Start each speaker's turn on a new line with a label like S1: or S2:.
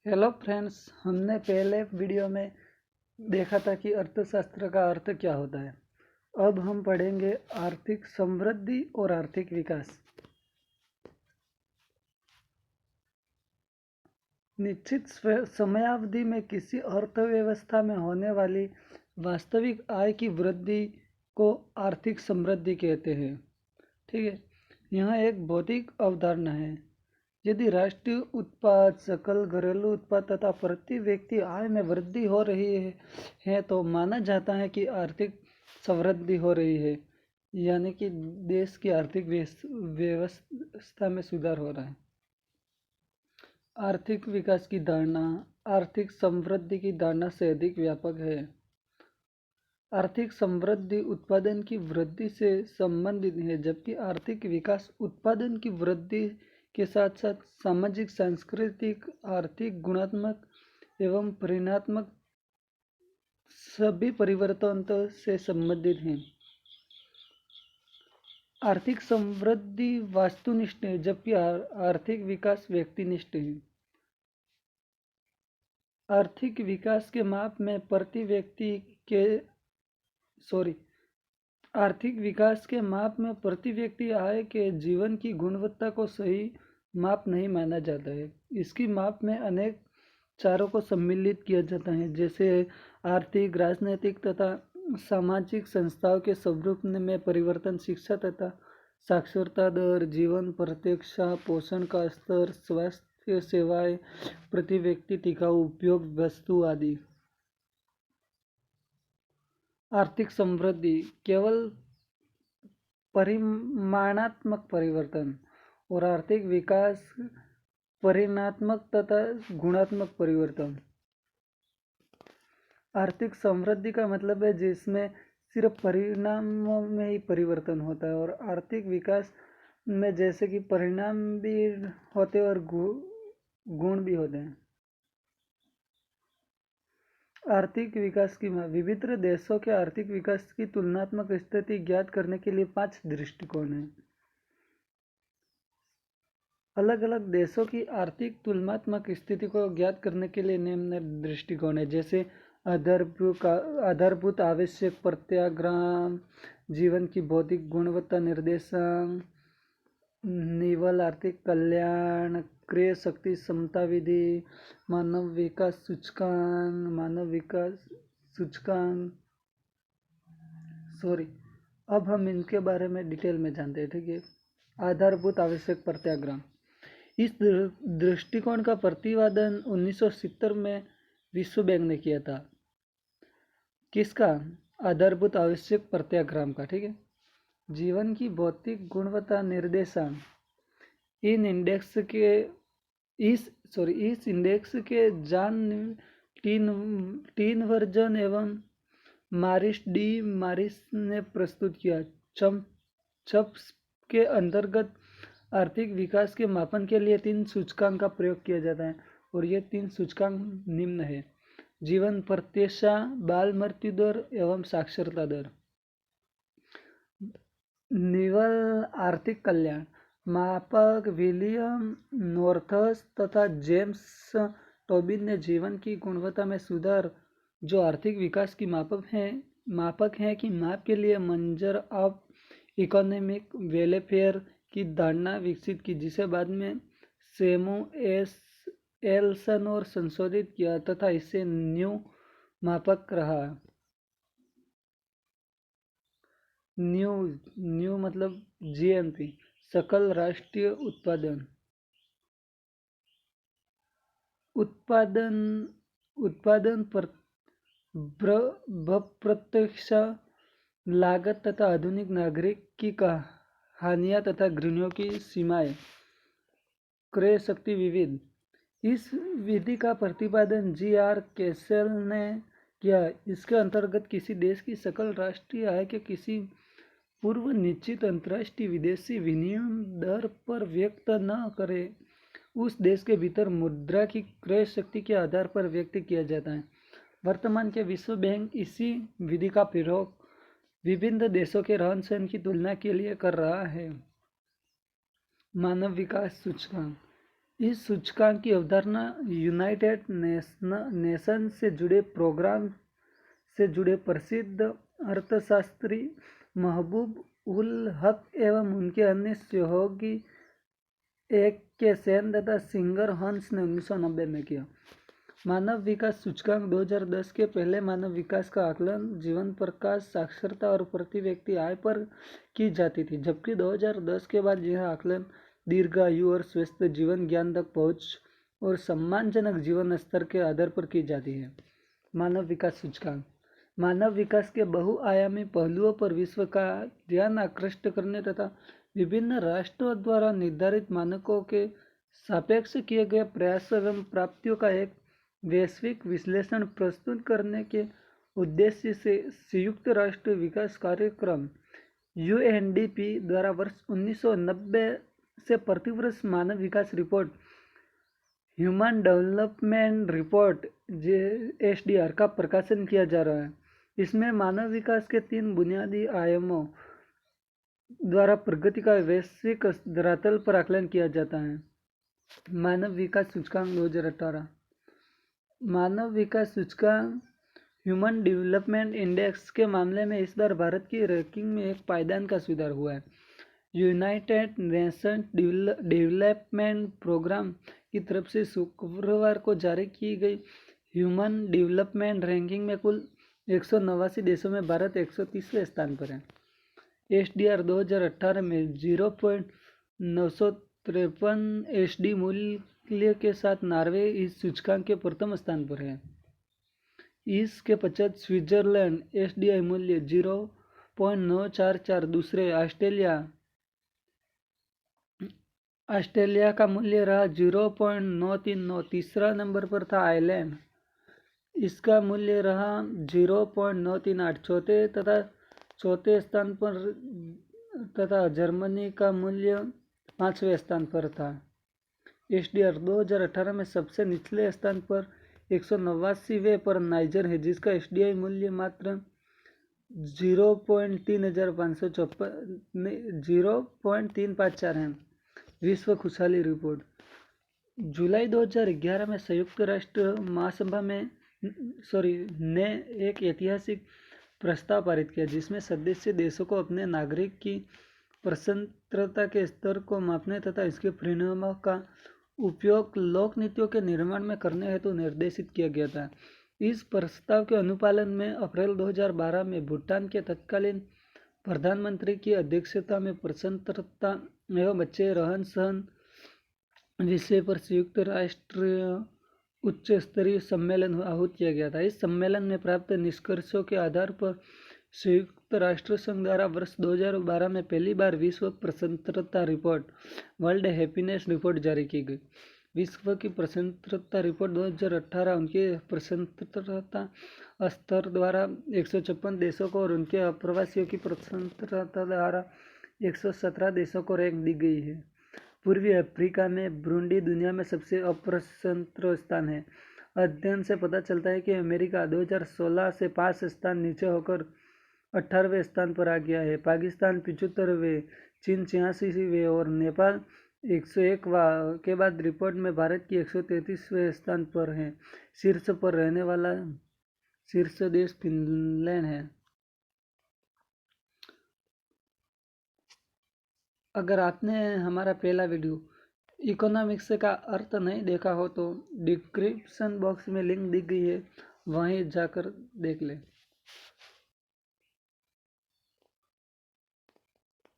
S1: Hello friends, हमने पहले video में देखा था कि अर्थशास्त्र का अर्थ क्या होता है। अब हम पढ़ेंगे आर्थिक समृद्धि और आर्थिक विकास। निश्चित समयावधि में किसी अर्थव्यवस्था में होने वाली वास्तविक आय की वृद्धि को आर्थिक समृद्धि कहते हैं। ठीक है, यह एक भौतिक अवधारणा है। यदि राष्ट्रीय उत्पाद, सकल घरेलू उत्पाद तथा प्रति व्यक्ति आय में वृद्धि हो रही है तो माना जाता है कि आर्थिक समृद्धि हो रही है, यानी कि देश की आर्थिक व्यवस्था में सुधार हो रहा है। आर्थिक विकास की धारणा आर्थिक समृद्धि की धारणा से अधिक व्यापक है। आर्थिक समृद्धि उत्पादन की वृद्धि से संबंधित है, जबकि आर्थिक विकास उत्पादन की वृद्धि के साथ साथ सामाजिक, सांस्कृतिक, आर्थिक, गुणात्मक एवं परिणात्मक सभी परिवर्तनों से संबंधित है। आर्थिक समृद्धि वास्तुनिष्ठ है, जबकि आर्थिक विकास व्यक्तिनिष्ठ है। आर्थिक विकास के माप में प्रति व्यक्ति के आर्थिक विकास के माप में प्रति व्यक्ति आय के जीवन की गुणवत्ता को सही माप नहीं माना जाता है। इसकी माप में अनेक चारों को सम्मिलित किया जाता है, जैसे आर्थिक, राजनीतिक तथा सामाजिक संस्थाओं के स्वरूप में परिवर्तन, शिक्षा तथा साक्षरता दर, जीवन प्रत्याशा, पोषण का स्तर, स्वास्थ्य सेवाएं, प्रति व्यक्ति टिकाऊ उपयोग वस्तु आदि। आर्थिक समृद्धि केवल परिमाणात्मक परिवर्तन और आर्थिक विकास परिणात्मक तथा गुणात्मक परिवर्तन। आर्थिक समृद्धि का मतलब है जिसमें सिर्फ परिणामों में ही परिवर्तन होता है, और आर्थिक विकास में जैसे कि परिणाम भी होते हैं और गुण भी होते हैं। आर्थिक विकास की विभिन्न देशों के आर्थिक विकास की तुलनात्मक स्थिति ज्ञात करने के लिए 5 दृष्टिकोण हैं। अलग अलग देशों की आर्थिक तुलनात्मक स्थिति को ज्ञात करने के लिए निम्न दृष्टिकोण है, जैसे आधारभूत आवश्यक प्रत्याग्रह, जीवन की भौतिक गुणवत्ता निर्देशांक, निवल आर्थिक कल्याण, क्रय शक्ति समता विधि, मानव विकास सूचकांक। अब हम इनके बारे में डिटेल में जानते हैं। ठीक है, आधारभूत आवश्यक प्रत्याग्रह। इस दृष्टिकोण का प्रतिपादन 1970 में विश्व बैंक ने किया था। किसका? आधारभूत आवश्यक प्रत्याग्रह का। ठीक है, जीवन की भौतिक गुणवत्ता निर्देशांक इस इंडेक्स के जॉन टीन वर्जन एवं मारिस ने प्रस्तुत किया। चम्प्स के अंतर्गत आर्थिक विकास के मापन के लिए 3 सूचकांक का प्रयोग किया जाता है, और ये 3 सूचकांक निम्न है: जीवन प्रत्याशा, बाल मृत्यु दर एवं साक्षरता दर। निवल आर्थिक कल्याण मापक विलियम नॉर्थस तथा जेम्स टोबिन ने जीवन की गुणवत्ता में सुधार जो आर्थिक विकास की मापक है कि माप के लिए मेजर ऑफ इकोनॉमिक वेलफेयर की धारणा विकसित की, जिसे बाद में एलसन और संशोधित किया तथा इसे न्यू मापक रहा। न्यू मतलब जीएनपी, सकल राष्ट्रीय उत्पादन पर प्रत्यक्ष लागत तथा आधुनिक नागरिक की हानियां तथा गृहिणियों की सीमाएं। क्रय शक्ति विविध। इस विधि का प्रतिपादन जी.आर. कैसेल ने किया। इसके अंतर्गत किसी देश की सकल राष्ट्रीय आय के किसी पूर्व निश्चित अंतर्राष्ट्रीय विदेशी विनिमय दर पर व्यक्त न करे, उस देश के भीतर मुद्रा की क्रय शक्ति के आधार पर व्यक्त किया जाता है। वर्तमान के विश्व बैंक इसी विधि का प्रयोग विभिन्न देशों के रहन सहन की तुलना के लिए कर रहा है। मानव विकास सूचकांक इस सूचकांक की अवधारणा यूनाइटेड नेशन से जुड़े प्रोग्राम से जुड़े प्रसिद्ध अर्थशास्त्री महबूब उल हक एवं उनके अन्य सहयोगी एक के सेन तथा सिंगर हंस ने 1990 में किया। मानव विकास सूचकांक 2010 के पहले मानव विकास का आकलन जीवन, प्रकाश, साक्षरता और प्रति व्यक्ति आय पर की जाती थी, जबकि 2010 के बाद यह आकलन दीर्घायु और स्वस्थ जीवन, ज्ञान तक पहुंच और सम्मानजनक जीवन स्तर के आधार पर की जाती है। मानव विकास सूचकांक मानव विकास के बहुआयामी पहलुओं पर विश्व का ध्यान आकृष्ट करने तथा विभिन्न राष्ट्रों द्वारा निर्धारित मानकों के सापेक्ष किए गए प्रयासों एवं प्राप्तियों का एक वैश्विक विश्लेषण प्रस्तुत करने के उद्देश्य से संयुक्त राष्ट्र विकास कार्यक्रम UNDP द्वारा वर्ष 1990 से प्रतिवर्ष मानव विकास report human development report HDR का प्रकाशन किया जा रहा है। इसमें मानव विकास के 3 बुनियादी आयामों द्वारा प्रगति का वैश्विक धरातल पर आकलन किया जाता है। मानव विकास सूचकांक 2018 मानव विकास सूचकांक ह्यूमन डेवलपमेंट इंडेक्स के मामले में इस बार भारत की रैंकिंग में एक पायदान का सुधार हुआ है। यूनाइटेड नेशन डेवलपमेंट प्रोग्राम की तरफ से शुक्रवार को जारी की गई ह्यूमन डेवलपमेंट रैंकिंग में कुल 189 देशों में भारत 130वें स्थान पर है। HDR 2018 में 0.953 HD मूल्य के साथ नॉर्वे इस सूचकांक के प्रथम स्थान पर है। इसके पश्चात स्विट्जरलैंड HDI मूल्य 0.944 दूसरे, ऑस्ट्रेलिया का मूल्य रहा 0.939 तीसरा नंबर पर था आयरलैंड, इसका मूल्य रहा 0.938 चौथे स्थान पर तथा जर्मनी का मूल्य 5वें स्थान पर था। HDR 2018 में सबसे निचले स्थान पर 189वें पर नाइजर है, जिसका HDI मूल्य मात्र 0.354 है। विश्व खुशहाली रिपोर्ट जुलाई 2011 में संयुक्त राष्ट्र महासभा ने एक ऐतिहासिक प्रस्ताव पारित किया, जिसमें सदस्य देशों को अपने नागरिक की प्रसन्नता के स्तर को मापने तथा इसके परिणामों का उपयोग लोक नीतियों के निर्माण में करने हेतु निर्देशित किया गया था। इस प्रस्ताव के अनुपालन में अप्रैल 2012 में भूटान के तत्कालीन प्रधानमंत्री की अध्यक्षता में प्रसन्नता एवं अच्छे रहन सहन विषय पर संयुक्त राष्ट्र उच्च स्तरीय सम्मेलन आहूत किया गया था। इस सम्मेलन में प्राप्त निष्कर्षों के आधार पर संयुक्त राष्ट्र संघ द्वारा वर्ष 2012 में पहली बार विश्व प्रसन्नता रिपोर्ट वर्ल्ड हैप्पीनेस रिपोर्ट जारी की गई। विश्व की प्रसन्नता रिपोर्ट 2018 उनके प्रसन्नता स्तर द्वारा 156 देशों को और उनके अप्रवासियों की प्रसन्नता द्वारा 117 देशों को रैंक दी गई है। पूर्वी अफ्रीका में ब्रूंडी दुनिया में सबसे अप्रसन्न स्थान है। अध्ययन से पता चलता है कि अमेरिका 2016 से 5 स्थान नीचे होकर 18वें स्थान पर आ गया है। पाकिस्तान 75वें, चीन 86वें और नेपाल 101 के बाद रिपोर्ट में भारत की 133वें स्थान पर है। शीर्ष पर रहने वाला शीर्ष देश फिनलैंड है। अगर आपने हमारा पहला वीडियो इकोनॉमिक्स का अर्थ नहीं देखा हो तो डिस्क्रिप्शन बॉक्स में लिंक दी गई है, वहीं जाकर देख लें।